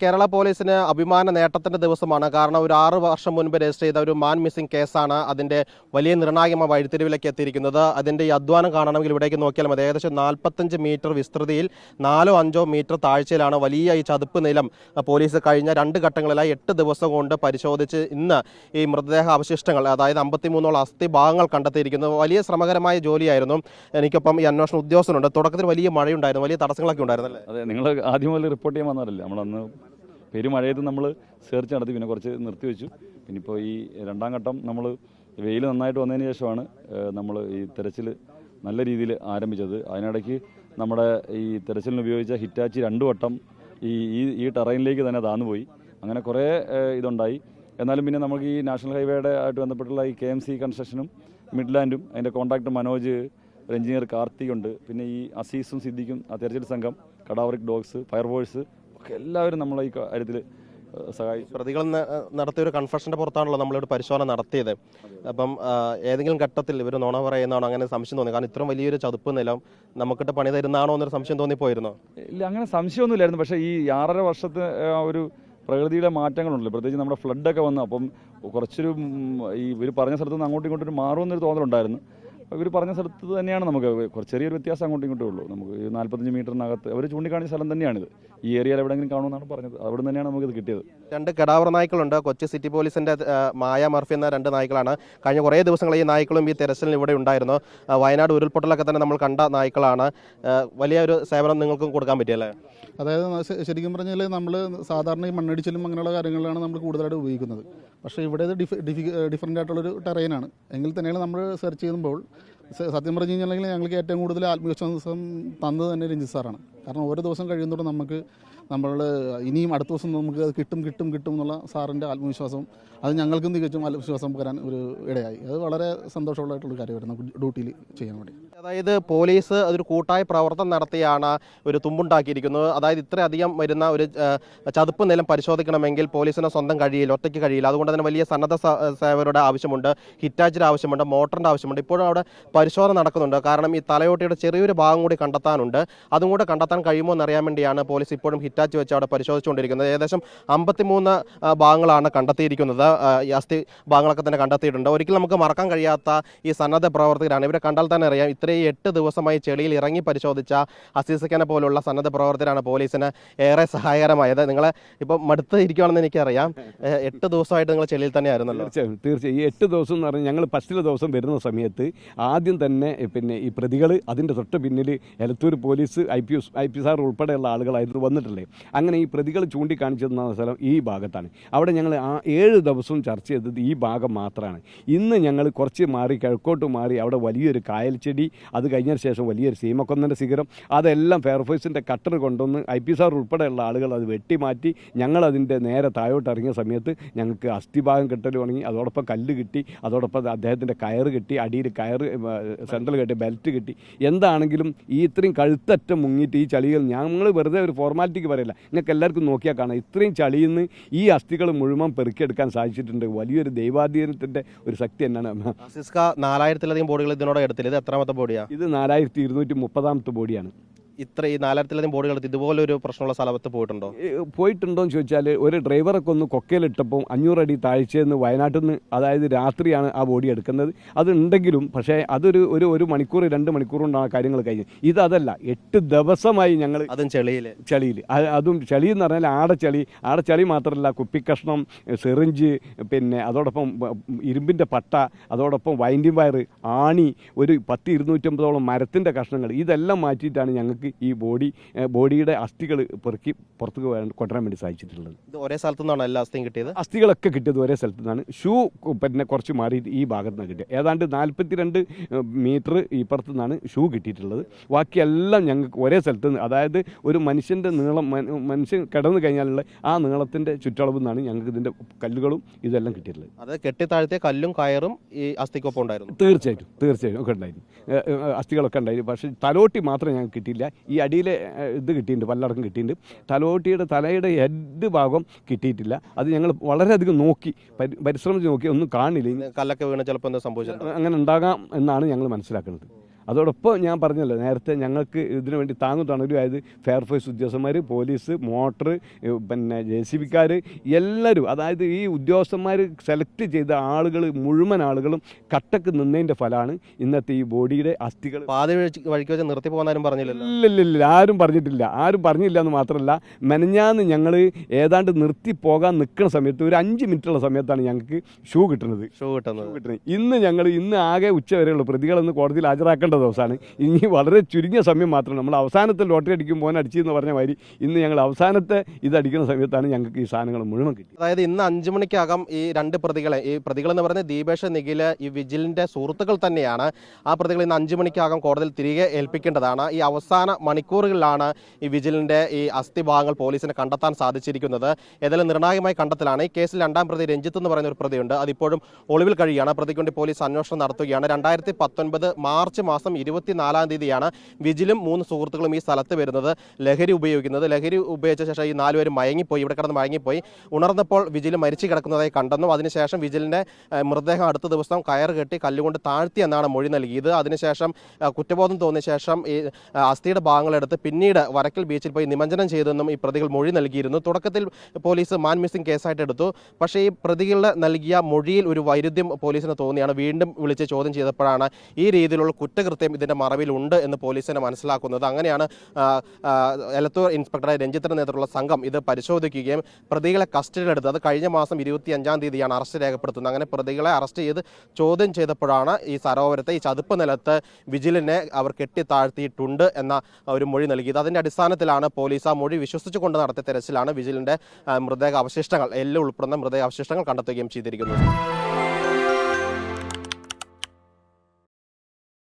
കേരള പോലീസിന് അഭിമാന നേട്ടത്തിന്റെ ദിവസമാണ്. കാരണം ഒരു 6 വർഷം മുൻപ് രജിസ്റ്റർ ചെയ്ത ഒരു മാൻ മിസ്സിംഗ് കേസാണ് അതിന്റെ വലിയ നിർണായകമായ വഴിത്തിരിവിലേക്ക് എത്തിയിരിക്കുന്നത്. അതിന്റെ ഈ അധ്വാനം കാണണമെങ്കിൽ ഇവിടേക്ക് നോക്കിയാൽ മതി. ഏകദേശം 45 മീറ്റർ വിസ്തൃതിയിൽ 4-5 മീറ്റർ താഴ്ചയിലാണ് വലിയ ഈ ചതുപ്പ് നിലം പോലീസ് കഴിഞ്ഞ 2 ഘട്ടങ്ങളിലായി 8 ദിവസം കൊണ്ട് പരിശോധിച്ച് ഇന്ന് ഈ മൃതദേഹ അവശിഷ്ടങ്ങൾ, അതായത് 53ഓളം അസ്ഥി ഭാഗങ്ങൾ കണ്ടെത്തിയിരിക്കുന്നത്. വലിയ ശ്രമകരമായ ജോലിയായിരുന്നു. എനിക്കൊപ്പം ഈ അന്വേഷണ ഉദ്യോഗസ്ഥനുണ്ട്. തുടക്കത്തിൽ വലിയ മഴയുണ്ടായിരുന്നു, വലിയ തടസ്സങ്ങളൊക്കെ ഉണ്ടായിരുന്നല്ലേ? അതെ, നിങ്ങൾ ആദ്യം മുതൽ റിപ്പോർട്ട് ചെയ്യാൻ വന്നതല്ലേ. നമ്മളന്ന് പെരുമഴയത്ത് നമ്മൾ സെർച്ച് നടത്തി, പിന്നെ കുറച്ച് നിർത്തിവെച്ചു. പിന്നെ ഇപ്പോൾ ഈ 2ാം ഘട്ടം നമ്മൾ വെയിൽ നന്നായിട്ട് വന്നതിന് ശേഷമാണ് നമ്മൾ ഈ തെരച്ചിൽ നല്ല രീതിയിൽ ആരംഭിച്ചത്. അതിനിടയ്ക്ക് നമ്മുടെ ഈ തെരച്ചിലിന് ഉപയോഗിച്ച ഹിറ്റാച്ചി 2 വട്ടം ഈ ടെറൈനിലേക്ക് തന്നെ താന്നുപോയി. അങ്ങനെ കുറേ ഇതുണ്ടായി. എന്നാലും പിന്നെ നമുക്ക് ഈ നാഷണൽ ഹൈവേയുടെ ആയിട്ട് ബന്ധപ്പെട്ടുള്ള ഈ KMC കൺസ്ട്രക്ഷനും മിഡ്ലാൻഡും അതിൻ്റെ കോൺട്രാക്ടർ മനോജ്, ഒരു എഞ്ചിനീയർ കാർത്തിക് ഉണ്ട്, പിന്നെ ഈ അസീസും സിദ്ദിഖും, ആ തെരച്ചിൽ സംഘം, കടാവറിക് ഡോഗ്സ്, ഫയർഫോഴ്സ് ഒക്കെ എല്ലാവരും നമ്മളെ ഈ കാര്യത്തിൽ സഹായിച്ചു. പ്രതികൾ നടത്തിയ ഒരു കൺഫഷന്റെ പുറത്താണല്ലോ നമ്മളിവിടെ പരിശോധന നടത്തിയത്. അപ്പം ഏതെങ്കിലും ഘട്ടത്തിൽ ഇവർ നുണ പറയുന്നതാണോ അങ്ങനെ സംശയം തോന്നി? കാരണം ഇത്രയും വലിയൊരു ചതുപ്പ് നിലം നമുക്കിട്ട് പണി തരുന്നതാണോ എന്നൊരു സംശയം തോന്നിപ്പോയിരുന്നോ? ഇല്ല, അങ്ങനെ സംശയമൊന്നുമില്ലായിരുന്നു. പക്ഷേ ഈ 6.5 വർഷത്തെ ഒരു പ്രകൃതിയിലെ മാറ്റങ്ങളുണ്ടല്ലോ, പ്രത്യേകിച്ച് നമ്മുടെ ഫ്ലഡൊക്കെ വന്നു. അപ്പം കുറച്ചൊരു ഇവർ പറഞ്ഞ സ്ഥലത്ത് നിന്ന് അങ്ങോട്ടും ഇങ്ങോട്ടും മാറുമെന്നൊരു തോന്നലുണ്ടായിരുന്നു. ഇവർ പറഞ്ഞ സ്ഥലത്ത് തന്നെയാണ്. നമുക്ക് കുറച്ച് ചെറിയൊരു വ്യത്യാസം അങ്ങോട്ടും ഇങ്ങോട്ടും ഉള്ളൂ. നമുക്ക് 45 മീറ്ററിനകത്ത് അവർ ചൂണ്ടിക്കാണിച്ച സ്ഥലം തന്നെയാണിത്. ഈ ഏരിയയിൽ എവിടെയെങ്കിലും കാണുമെന്നാണ് പറഞ്ഞത്. അവിടെ തന്നെയാണ് നമുക്കിത് കിട്ടിയത്. 2 കടാവർ നായ്ക്കളുണ്ട്. കൊച്ചി സിറ്റി പോലീസിന്റെ മായ മർഫി എന്ന 2 നായ്ക്കളാണ്. കഴിഞ്ഞ കുറേ ദിവസങ്ങൾ ഈ നായ്ക്കളും ഈ തെരച്ചിലിന് ഇവിടെ ഉണ്ടായിരുന്നു. വയനാട് ഉരുൾപൊട്ടലൊക്കെ തന്നെ നമ്മൾ കണ്ട നായ്ക്കളാണ്. വലിയൊരു സേവനം നിങ്ങൾക്കും കൊടുക്കാൻ പറ്റിയല്ലേ? അതായത് ശരിക്കും പറഞ്ഞാൽ നമ്മൾ സാധാരണ ഈ മണ്ണടിച്ചിലും അങ്ങനെയുള്ള കാര്യങ്ങളാണ് നമ്മൾ കൂടുതലായിട്ട് ഉപയോഗിക്കുന്നത്. പക്ഷേ ഇവിടെ ഇത് ഡിഫറൻ്റ് ആയിട്ടുള്ളൊരു ടെറൈനാണ്. എങ്കിൽ തന്നെയാണ് നമ്മൾ സെർച്ച് ചെയ്യുമ്പോൾ സത്യം പറഞ്ഞു കഴിഞ്ഞാൽ ഞങ്ങൾക്ക് ഏറ്റവും കൂടുതൽ ആത്മവിശ്വാസം തന്നത് തന്നെ രഞ്ജിത്ത് സാറാണ്. കാരണം ഓരോ ദിവസം കഴിയുന്നതോടെ നമുക്ക് ഇനിയും അടുത്ത ദിവസം നമുക്ക് അത് കിട്ടും എന്നുള്ള സാറിൻ്റെ ആത്മവിശ്വാസം അത് ഞങ്ങൾക്കും തികച്ചും ആത്മവിശ്വാസം വരാൻ ഒരു ഇടയായി. അത് വളരെ സന്തോഷമുള്ളതായിട്ടുള്ള കാര്യമായിരുന്നു നമുക്ക് ഡ്യൂട്ടിയിൽ ചെയ്യാൻ വേണ്ടി. അതായത് പോലീസ് അതൊരു കൂട്ടായ പ്രവർത്തനം നടത്തിയാണ് ഒരു തുമ്പുണ്ടാക്കിയിരിക്കുന്നത്. അതായത് ഇത്രയധികം വരുന്ന ഒരു ചതുപ്പ് നിലം പരിശോധിക്കണമെങ്കിൽ പോലീസിന് സ്വന്തം കഴിയില്ല, ഒറ്റയ്ക്ക് കഴിയില്ല. അതുകൊണ്ട് തന്നെ വലിയ സന്നദ്ധ സേവകരുടെ ആവശ്യമുണ്ട്, ഹിറ്റാച്ചിയുടെ ആവശ്യമുണ്ട്, മോട്ടറിൻ്റെ ആവശ്യമുണ്ട്. ഇപ്പോഴും അവിടെ പരിശോധന നടക്കുന്നുണ്ട്. കാരണം ഈ തലയോട്ടിയുടെ ചെറിയൊരു ഭാഗം കൂടി കണ്ടെത്താനുണ്ട്. അതും കൂടെ കണ്ടെത്താൻ കഴിയുമോ എന്നറിയാൻ വേണ്ടിയാണ് പോലീസ് ഇപ്പോഴും ഹിറ്റാച്ച് വെച്ച് അവിടെ പരിശോധിച്ചുകൊണ്ടിരിക്കുന്നത്. ഏകദേശം 53 ഭാഗങ്ങളാണ് കണ്ടെത്തിയിരിക്കുന്നത്. ഈ അസ്ഥി ഭാഗങ്ങളൊക്കെ തന്നെ കണ്ടെത്തിയിട്ടുണ്ട്. ഒരിക്കലും നമുക്ക് മറക്കാൻ കഴിയാത്ത ഈ സന്നദ്ധ പ്രവർത്തകരാണ്. ഇവരെ കണ്ടാൽ തന്നെ അറിയാം. ഇത്രയും 8 ദിവസമായി ചെളിയിൽ ഇറങ്ങി പരിശോധിച്ച അസീസക്കനെ പോലുള്ള സന്നദ്ധ പ്രവർത്തകരാണ് പോലീസിന് ഏറെ സഹായകരമായത്. നിങ്ങളെ ഇപ്പം മടുത്ത് ഇരിക്കുകയാണെന്ന് എനിക്കറിയാം. 8 ദിവസമായിട്ട് നിങ്ങൾ ചെളിയിൽ തന്നെ ആയിരുന്നല്ലോ? തീർച്ചയായും. ഈ 8 ദിവസം എന്ന് പറഞ്ഞാൽ ഞങ്ങൾ ഫസ്റ്റിലെ ദിവസം വരുന്ന സമയത്ത് ആദ്യം തന്നെ പിന്നെ ഈ പ്രതികൾ അതിൻ്റെ തൊട്ട് പിന്നിൽ എലത്തൂർ പോലീസ് IP സാർ ഉൾപ്പെടെയുള്ള ആളുകളായിരുന്നു വന്നിട്ടുള്ളത്. അങ്ങനെ ഈ പ്രതികൾ ചൂണ്ടിക്കാണിച്ചിരുന്ന സ്ഥലം ഈ ഭാഗത്താണ്. അവിടെ ഞങ്ങൾ 7 ദിവസവും ചർച്ച ചെയ്തത് ഈ ഭാഗം മാത്രമാണ്. ഇന്ന് ഞങ്ങൾ കുറച്ച് മാറി കിഴക്കോട്ട് മാറി അവിടെ വലിയൊരു കായൽ ചെടി, അത് കഴിഞ്ഞതിന് ശേഷം വലിയൊരു സീമക്കൊന്നൻ്റെ ശിഖരം, അതെല്ലാം ഫയർഫോഴ്സിൻ്റെ കട്ടർ കൊണ്ടുവന്ന് IP സാർ ഉൾപ്പെടെയുള്ള ആളുകൾ അത് വെട്ടിമാറ്റി ഞങ്ങളതിൻ്റെ നേരെ താഴോട്ട് ഇറങ്ങിയ സമയത്ത് ഞങ്ങൾക്ക് അസ്ഥിഭാഗം കിട്ടൽ തുടങ്ങി. അതോടൊപ്പം കല്ല് കിട്ടി, അതോടൊപ്പം അദ്ദേഹത്തിൻ്റെ കയറ് കിട്ടി, അടിയിൽ കയറ് സെൻട്രൽ കെട്ടി, ബെൽറ്റ് കിട്ടി. എന്താണെങ്കിലും ഈ ഇത്രയും കഴുത്തറ്റം മുങ്ങിയിട്ട് ഈ ചളികൾ ഞങ്ങൾ വെറുതെ ഒരു ഫോർമാലിറ്റിക്ക് പറയില്ല, നിങ്ങൾക്ക് എല്ലാവർക്കും നോക്കിയാൽ കാണാം. ഇത്രയും ചളിയിൽ നിന്ന് ഈ അസ്ഥികൾ മുഴുവൻ പെറുക്കിയെടുക്കാൻ സാധിച്ചിട്ടുണ്ട്. വലിയൊരു ദൈവാധീനത്തിൻ്റെ ഒരു ശക്തി തന്നെയാണ്. 4000-ലധികം ബോഡികൾ ഇതിനോട് എടുത്തില്ല. ഇത് എത്രാമത്തെ ബോഡിയാണ്? ഇത് 4230ാമത്തെ ബോഡിയാണ്. ഇത്ര ഈ 4000-ലധികം ബോഡികൾ ഇതുപോലെ ഒരു പ്രശ്നമുള്ള സ്ഥലത്ത് പോയിട്ടുണ്ടോ എന്ന് ചോദിച്ചാൽ ഒരു ഡ്രൈവറൊക്കെ ഒന്ന് കൊക്കയിലിട്ടപ്പോൾ 500 അടി താഴ്ചയെന്ന് വയനാട്ടിൽ നിന്ന്, അതായത് രാത്രിയാണ് ആ ബോഡി എടുക്കുന്നത്. അതുണ്ടെങ്കിലും പക്ഷേ അതൊരു 1 മണിക്കൂർ 2 മണിക്കൂർ കൊണ്ടാണ് കാര്യങ്ങൾ കഴിഞ്ഞത്. ഇതല്ല, 8 ദിവസമായി ഞങ്ങൾ അതും ചളിയിൽ അതും ചളി എന്ന് പറഞ്ഞാൽ ആടച്ചളി മാത്രമല്ല, കുപ്പിക്കഷ്ണം, സിറിഞ്ച്, പിന്നെ അതോടൊപ്പം ഇരുമ്പിൻ്റെ പട്ട, അതോടൊപ്പം വൈൻഡിങ് വയർ, ആണി, ഒരു 10-250ഓളം മരത്തിൻ്റെ കഷ്ണങ്ങൾ, ഇതെല്ലാം മാറ്റിയിട്ടാണ് ഞങ്ങൾക്ക് ഈ ബോഡിയുടെ അസ്ഥികൾ പെറുക്കി പുറത്തേക്ക് കൊണ്ടുവരാൻ വേണ്ടി സാധിച്ചിട്ടുള്ളത്. ഇത് ഒരേ സ്ഥലത്തു നിന്നാണ് എല്ലാ അസ്ഥിയും കിട്ടിയത്? അസ്ഥികളൊക്കെ കിട്ടിയത് ഒരേ സ്ഥലത്തു നിന്നാണ്. ഷൂ പിന്നെ കുറച്ച് മാറിയിട്ട് ഈ ഭാഗത്ത് നിന്നാണ് കിട്ടിയത്. ഏതാണ്ട് 42 മീറ്റർ ഇപ്പുറത്തു നിന്നാണ് ഷൂ കിട്ടിയിട്ടുള്ളത്. ബാക്കിയെല്ലാം ഞങ്ങൾക്ക് ഒരേ സ്ഥലത്ത് നിന്ന്, അതായത് ഒരു മനുഷ്യൻ്റെ നീളം, മനുഷ്യൻ കിടന്നു കഴിഞ്ഞാലുള്ള ആ നീളത്തിൻ്റെ ചുറ്റളവിൽ നിന്നാണ് ഞങ്ങൾക്ക് ഇതിൻ്റെ കല്ലുകളും ഇതെല്ലാം കിട്ടിയിട്ടുള്ളത്. അത് കെട്ടിത്താഴ്ത്തിയ കല്ലും കയറും ഈ അസ്ഥിക്കൊപ്പം ഉണ്ടായിരുന്നു? തീർച്ചയായിട്ടും ഒക്കെ ഉണ്ടായിരുന്നു. അസ്ഥികളൊക്കെ ഉണ്ടായിരുന്നു. പക്ഷേ തലോട്ടി മാത്രമേ ഞങ്ങൾക്ക് കിട്ടിയില്ല. ഈ അടിയിലെ ഇത് കിട്ടിയിട്ടുണ്ട്, പല്ലടക്കം കിട്ടിയിട്ടുണ്ട്. തലയുടെ ഹെഡ് ഭാഗം കിട്ടിയിട്ടില്ല. അത് ഞങ്ങൾ വളരെയധികം നോക്കി, പരിശ്രമിച്ച് നോക്കി, ഒന്നും കാണില്ല. കല്ലൊക്കെ വീണ് ചിലപ്പോൾ എന്താ സംഭവിച്ചത്? അങ്ങനെ ഉണ്ടാകാം എന്നാണ് ഞങ്ങൾ മനസ്സിലാക്കുന്നത്. അതോടൊപ്പം ഞാൻ പറഞ്ഞല്ലോ നേരത്തെ ഞങ്ങൾക്ക് ഇതിനു വേണ്ടി താങ്ങും തണലുമായത് ഫയർഫോഴ്സ് ഉദ്യോഗസ്ഥന്മാർ, പോലീസ്, മോട്ടർ, പിന്നെ JCBക്കാർ എല്ലാവരും, അതായത് ഈ ഉദ്യോഗസ്ഥന്മാർ സെലക്ട് ചെയ്ത ആളുകൾ മുഴുവൻ ആളുകളും കട്ടക്ക് നിന്നതിൻ്റെ ഫലമാണ് ഇന്നത്തെ ഈ ബോഡിയുടെ അസ്ഥികൾ. പാതി വഴിക്ക് വെച്ച് നിർത്തി പോകുന്നാലും പറഞ്ഞില്ലല്ലോ. ഇല്ല, ആരും പറഞ്ഞില്ല എന്ന് മാത്രമല്ല, മെനഞ്ഞാന്ന് ഞങ്ങൾ ഏതാണ്ട് നിർത്തി പോകാൻ നിൽക്കുന്ന സമയത്ത് ഒരു 5 മിനിറ്റുള്ള സമയത്താണ് ഞങ്ങൾക്ക് ഷൂ കിട്ടുന്നത്. ഇന്ന് ആകെ ഉച്ച വരെയുള്ള പ്രതികളെന്ന് കോടതിയിൽ ഹാജരാക്കേണ്ട ദിവസമാണ്. ഇനി വളരെ ചുരുങ്ങിയ സമയം മാത്രമാണ്. നമ്മൾ അവസാനത്തെ ലോട്ടറി അടിക്കുമ്പോൾ അടിച്ചെന്ന് പറഞ്ഞ മാതിരി ഇന്ന് ഞങ്ങൾ അവസാനത്തെ ഇതടിക്കുന്ന സമയത്താണ് ഞങ്ങൾക്ക് ഈ സാധനങ്ങൾ മുഴുവൻ കിട്ടി. അതായത് ഇന്ന് 5 മണിക്കകം ഈ 2 പ്രതികളെ, ഈ പ്രതികളെന്ന് പറയുന്നത് ദീപേഷ്, നിഖിൽ, ഈ വിജിലിന്റെ സുഹൃത്തുക്കൾ തന്നെയാണ്. ആ പ്രതികൾ ഇന്ന് 5 മണിക്കകം കോടതിയിൽ തിരികെ ഏൽപ്പിക്കേണ്ടതാണ്. ഈ അവസാന മണിക്കൂറുകളിലാണ് ഈ വിജിലിന്റെ ഈ അസ്ഥിഭാഗങ്ങൾ പോലീസിന് കണ്ടെത്താൻ സാധിച്ചിരിക്കുന്നത്. ഏതായാലും നിർണായകമായി കണ്ടെത്തലാണ്. ഈ കേസിൽ 2ാം പ്രതി രഞ്ജിത്ത് എന്ന് പറയുന്ന ഒരു പ്രതിയുണ്ട്. അതിപ്പോഴും ഒളിവിൽ കഴിയുകയാണ്. പ്രതിക്ക് വേണ്ടി പോലീസ് അന്വേഷണം നടത്തുകയാണ്. 2019 മാർച്ച് മാസം 24-ാം തീയതിയാണ് വിജിലും 3 സുഹൃത്തുക്കളും ഈ സ്ഥലത്ത് വരുന്നത്, ലഹരി ഉപയോഗിക്കുന്നത്. ലഹരി ഉപയോഗിച്ച ശേഷം ഈ 4 പേരും മയങ്ങിപ്പോയി, ഇവിടെ കിടന്ന് മയങ്ങിപ്പോയി. ഉണർന്നപ്പോൾ വിജിൽ മരിച്ചു കിടക്കുന്നതായി കണ്ടെന്നും അതിനുശേഷം വിജിലിന്റെ മൃതദേഹം അടുത്ത ദിവസം കയർ കെട്ടി കല്ലുകൊണ്ട് താഴ്ത്തി എന്നാണ് മൊഴി നൽകിയത്. അതിനുശേഷം കുറ്റബോധം തോന്നിയ ശേഷം ഈ അസ്ഥിയുടെ ഭാഗങ്ങളെടുത്ത് പിന്നീട് വരക്കൽ ബീച്ചിൽ പോയി നിമജ്ജനം ചെയ്തെന്നും ഈ പ്രതികൾ മൊഴി നൽകിയിരുന്നു. തുടക്കത്തിൽ പോലീസ് മാൻ മിസ്സിംഗ് കേസായിട്ട് എടുത്തു. പക്ഷേ ഈ പ്രതികളുടെ നൽകിയ മൊഴിയിൽ ഒരു വൈരുദ്ധ്യം പോലീസിന് തോന്നിയാണ്. വീണ്ടും വിളിച്ച് ചോദ്യം ചെയ്തപ്പോഴാണ് ഈ രീതിയിലുള്ള കുറ്റകൃത്യം ഇതിന്റെ മറവിലുണ്ട് എന്ന് പോലീസിനെ മനസ്സിലാക്കുന്നത്. അങ്ങനെയാണ് എലത്തൂർ ഇൻസ്പെക്ടർ രഞ്ജിത്തിന്റെ നേതൃത്വമുള്ള സംഘം ഇത് പരിശോധിക്കുകയും പ്രതികളെ കസ്റ്റഡിയിലെടുത്ത്, അത് കഴിഞ്ഞ മാസം 25-ാം തീയതിയാണ് അറസ്റ്റ് രേഖപ്പെടുത്തുന്നത്. അങ്ങനെ പ്രതികളെ അറസ്റ്റ് ചെയ്ത് ചോദ്യം ചെയ്തപ്പോഴാണ് ഈ സരോവരത്തെ ഈ ചതുപ്പ് നിലത്ത് വിജിലിനെ അവർ കെട്ടിത്താഴ്ത്തിയിട്ടുണ്ട് എന്ന ഒരു മൊഴി നൽകിയത്. അതിന്റെ അടിസ്ഥാനത്തിലാണ് പോലീസ് ആ മൊഴി വിശ്വസിച്ചുകൊണ്ട് നടത്തിയ തെരച്ചിലാണ് വിജിലിന്റെ മൃതദേഹ അവശിഷ്ടങ്ങൾ, എല്ലാം ഉൾപ്പെടുന്ന മൃതദേഹ അവശിഷ്ടങ്ങൾ കണ്ടെത്തുകയും ചെയ്തിരിക്കുന്നത്.